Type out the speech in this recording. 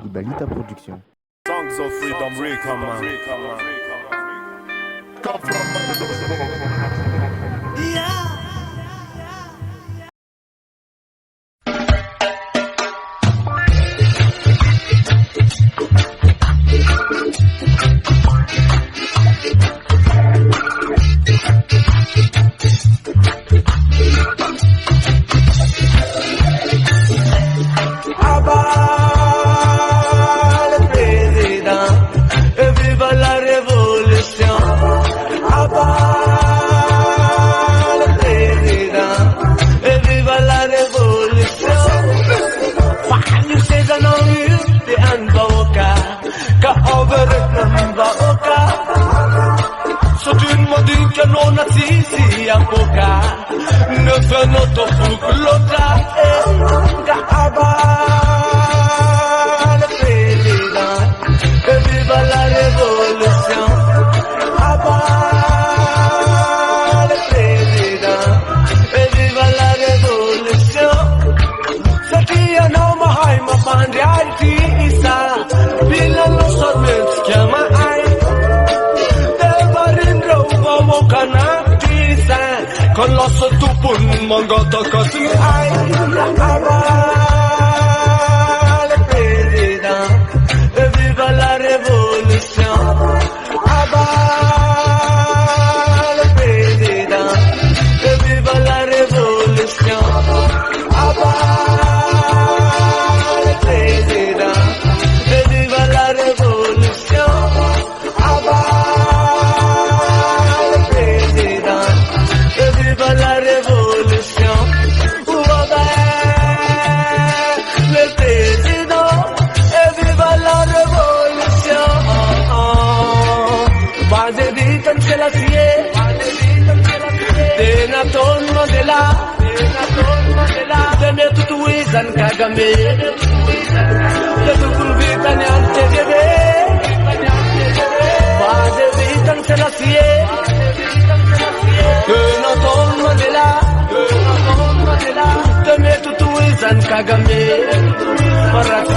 Balita Production. Songs of freedom, Rika, man. Come from con l'osso tu pun mongoto così ai le president e viva la rivoluzione le president e viva la rivoluzione le president e viva la rivoluzione la révolution, le président, et viva la révolution. Base vitam se la fie, Denaton Mandela, Dene tutuizan kagame, Letukul vitan yang tegebe, Base vitam se la fie. Denaton Mandela, Deme tutuizan kagame, Parat